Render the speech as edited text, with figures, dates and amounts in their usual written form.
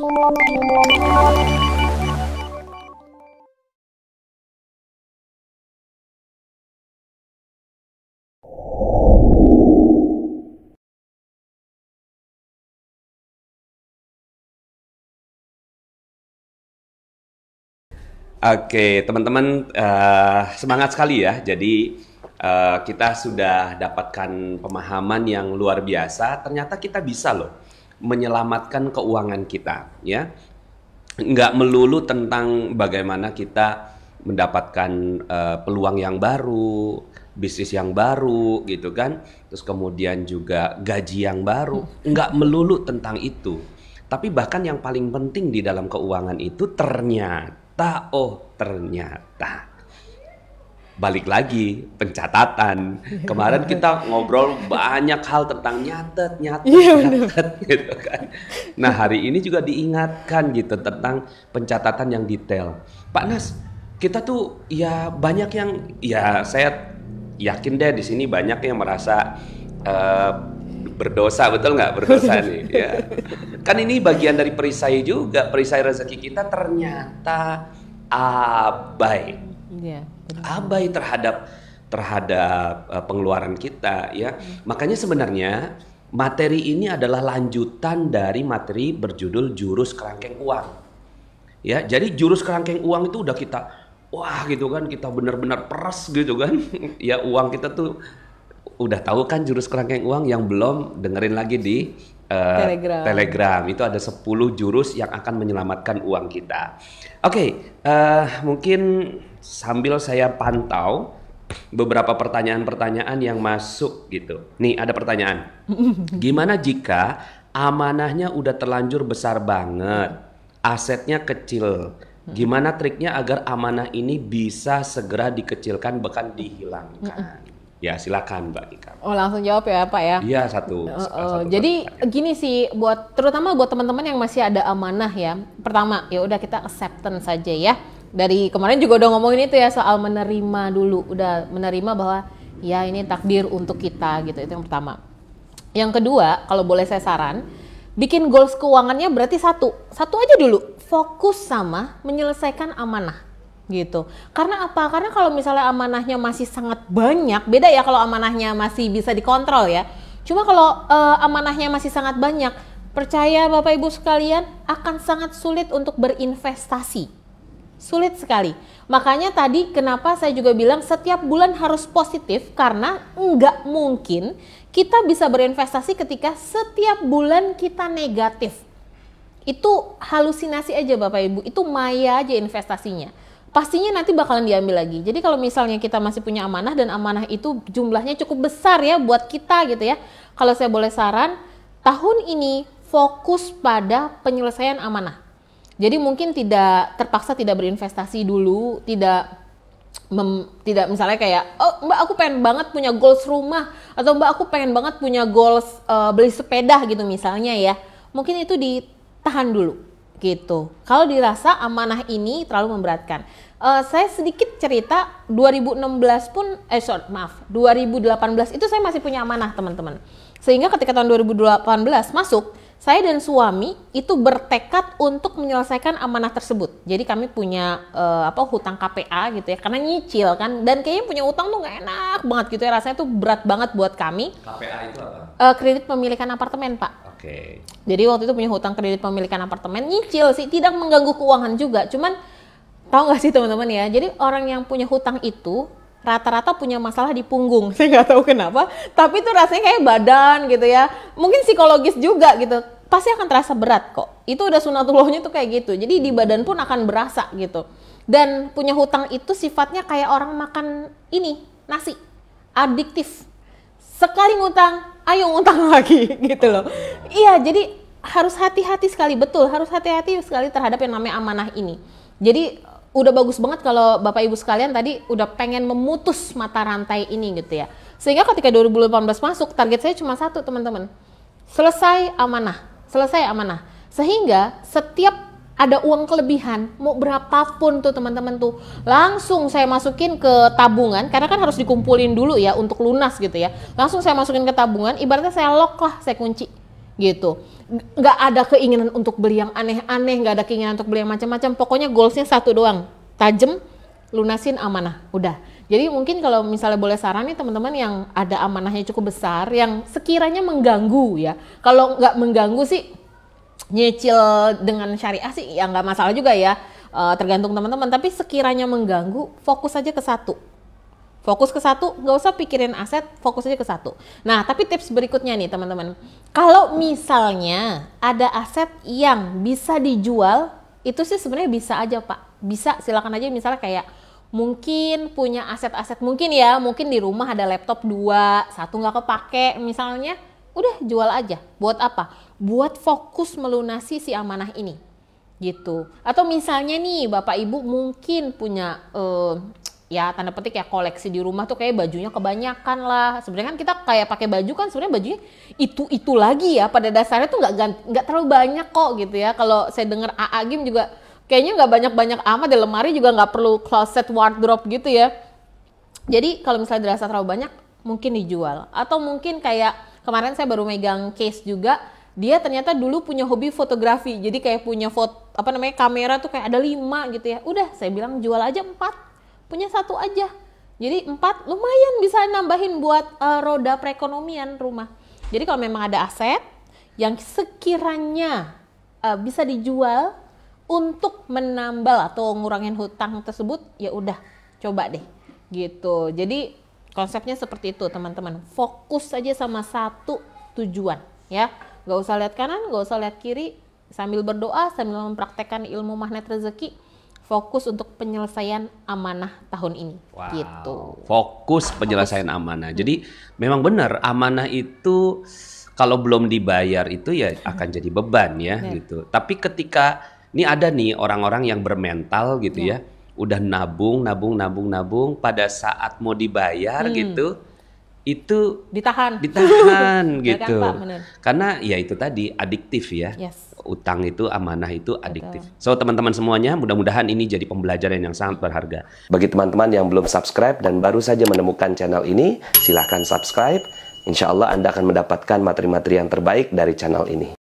Oke, teman-teman, semangat sekali ya. Jadi kita sudah dapatkan pemahaman yang luar biasa. Ternyata kita bisa loh menyelamatkan keuangan kita, ya. Nggak melulu tentang bagaimana kita mendapatkan peluang yang baru, bisnis yang baru, gitu kan. Terus kemudian juga gaji yang baru. Nggak melulu tentang itu. Tapi bahkan yang paling penting di dalam keuangan itu ternyata balik lagi pencatatan. Kemarin kita ngobrol banyak hal tentang nyatet gitu kan. Nah, hari ini juga diingatkan gitu tentang pencatatan yang detail. Pak Nas, kita tuh ya banyak yang, ya saya yakin deh di sini banyak yang merasa berdosa, betul nggak berdosa nih? Ya. Kan ini bagian dari perisai juga, perisai rezeki kita ternyata abai, abai terhadap pengeluaran kita, ya. Makanya sebenarnya materi ini adalah lanjutan dari materi berjudul Jurus Kerangkeng Uang, ya. Jadi Jurus Kerangkeng Uang itu udah kita, wah gitu kan, kita benar-benar peres gitu kan, ya uang kita tuh. Udah tahu kan jurus kerangkeng uang? Yang belum, dengerin lagi di Telegram. Itu ada 10 jurus yang akan menyelamatkan uang kita. Oke, mungkin sambil saya pantau beberapa pertanyaan-pertanyaan yang masuk gitu. Nih ada pertanyaan. Gimana jika amanahnya udah terlanjur besar banget, asetnya kecil? Gimana triknya agar amanah ini bisa segera dikecilkan bahkan dihilangkan? Ya silakan Mbak Ika. Oh langsung jawab ya Pak ya? Iya satu jadi gini sih, terutama buat teman-teman yang masih ada amanah ya. Pertama ya udah kita acceptance saja ya. Dari kemarin juga udah ngomongin itu ya soal menerima dulu. Udah menerima bahwa ya ini takdir untuk kita gitu, itu yang pertama. Yang kedua, kalau boleh saya saran, bikin goals keuangannya berarti satu aja dulu. Fokus sama menyelesaikan amanah. Gitu. Karena apa? Karena kalau misalnya amanahnya masih sangat banyak, beda ya kalau amanahnya masih bisa dikontrol ya. Cuma kalau amanahnya masih sangat banyak, percaya Bapak Ibu sekalian akan sangat sulit untuk berinvestasi. Sulit sekali. Makanya tadi kenapa saya juga bilang setiap bulan harus positif, karena nggak mungkin kita bisa berinvestasi ketika setiap bulan kita negatif. Itu halusinasi aja Bapak Ibu, itu maya aja investasinya. Pastinya nanti bakalan diambil lagi. Jadi kalau misalnya kita masih punya amanah dan amanah itu jumlahnya cukup besar ya buat kita gitu ya. Kalau saya boleh saran, tahun ini fokus pada penyelesaian amanah. Jadi mungkin tidak terpaksa tidak berinvestasi dulu, tidak misalnya kayak, oh Mbak aku pengen banget punya goals rumah, atau Mbak aku pengen banget punya goals beli sepeda gitu misalnya ya. Mungkin itu ditahan dulu gitu. Kalau dirasa amanah ini terlalu memberatkan. Saya sedikit cerita 2018 itu saya masih punya amanah teman-teman. Sehingga ketika tahun 2018 masuk, saya dan suami itu bertekad untuk menyelesaikan amanah tersebut. Jadi kami punya hutang KPA gitu ya, karena nyicil kan, dan kayaknya punya utang tuh nggak enak banget gitu ya, rasanya tuh berat banget buat kami. KPA itu apa? Kredit pemilikan apartemen Pak. Oke. Jadi waktu itu punya hutang kredit pemilikan apartemen, nyicil sih, tidak mengganggu keuangan juga, cuman tahu nggak sih teman-teman ya, jadi orang yang punya hutang itu rata-rata punya masalah di punggung. Saya nggak tahu kenapa, tapi itu rasanya kayak badan gitu ya. Mungkin psikologis juga gitu. Pasti akan terasa berat kok. Itu udah sunatullahnya tuh kayak gitu. Jadi di badan pun akan berasa gitu. Dan punya hutang itu sifatnya kayak orang makan ini, nasi. Adiktif. Sekali ngutang, ayo ngutang lagi gitu loh. Iya, jadi harus hati-hati sekali, betul. Harus hati-hati sekali terhadap yang namanya amanah ini. Jadi udah bagus banget kalau Bapak Ibu sekalian tadi udah pengen memutus mata rantai ini gitu ya. Sehingga ketika 2018 masuk, target saya cuma satu teman-teman. Selesai amanah. Sehingga setiap ada uang kelebihan, mau berapapun tuh teman-teman tuh, langsung saya masukin ke tabungan, karena kan harus dikumpulin dulu ya untuk lunas gitu ya. Langsung saya masukin ke tabungan, ibaratnya saya lock lah, saya kunci gitu. nggak ada keinginan untuk beli yang aneh-aneh, nggak ada keinginan untuk beli yang macam-macam. Pokoknya goalsnya satu doang, tajem, lunasin amanah, udah. Jadi mungkin kalau misalnya boleh saran nih teman-teman yang ada amanahnya cukup besar, yang sekiranya mengganggu ya. Kalau nggak mengganggu sih, nyicil dengan syariah sih ya nggak masalah juga ya. Tergantung teman-teman. Tapi sekiranya mengganggu, fokus aja ke satu. Fokus ke satu, nggak usah pikirin aset, fokus aja ke satu. Nah, tapi tips berikutnya nih teman-teman. Kalau misalnya ada aset yang bisa dijual, itu sih sebenarnya bisa aja Pak. Bisa, silakan aja misalnya kayak mungkin punya aset-aset, mungkin di rumah ada laptop 2, 1 nggak kepake misalnya, udah jual aja. Buat apa? Buat fokus melunasi si amanah ini. Gitu. Atau misalnya nih Bapak Ibu mungkin punya ya tanda petik ya koleksi di rumah tuh kayak bajunya kebanyakan lah. Sebenarnya kan kita kayak pakai baju kan sebenarnya bajunya itu lagi ya, pada dasarnya tuh nggak terlalu banyak kok gitu ya. Kalau saya dengar AA Gim juga kayaknya nggak banyak-banyak amat, di lemari juga nggak perlu closet wardrobe gitu ya. Jadi kalau misalnya dirasa terlalu banyak mungkin dijual. Atau mungkin kayak kemarin saya baru megang case juga, dia ternyata dulu punya hobi fotografi. Jadi kayak punya kamera tuh kayak ada 5 gitu ya. Udah saya bilang jual aja 4. Punya 1 aja. Jadi 4 lumayan bisa nambahin buat roda perekonomian rumah. Jadi kalau memang ada aset yang sekiranya bisa dijual untuk menambal atau ngurangin hutang tersebut, ya udah coba deh gitu. Jadi konsepnya seperti itu teman-teman. Fokus aja sama satu tujuan ya. Gak usah lihat kanan, gak usah lihat kiri. Sambil berdoa, sambil mempraktekkan ilmu magnet rezeki. Fokus untuk penyelesaian amanah tahun ini. Wow. Gitu. Fokus penyelesaian amanah. Jadi memang benar amanah itu kalau belum dibayar itu ya akan jadi beban ya gitu. Tapi ketika ini ada nih orang-orang yang bermental gitu ya, udah nabung pada saat mau dibayar gitu, itu ditahan gitu. Kan, Pak, karena ya itu tadi adiktif ya. Yes. Utang itu, amanah itu adiktif. So teman-teman semuanya, mudah-mudahan ini jadi pembelajaran yang sangat berharga. Bagi teman-teman yang belum subscribe dan baru saja menemukan channel ini, silahkan subscribe. Insya Allah Anda akan mendapatkan materi-materi yang terbaik dari channel ini.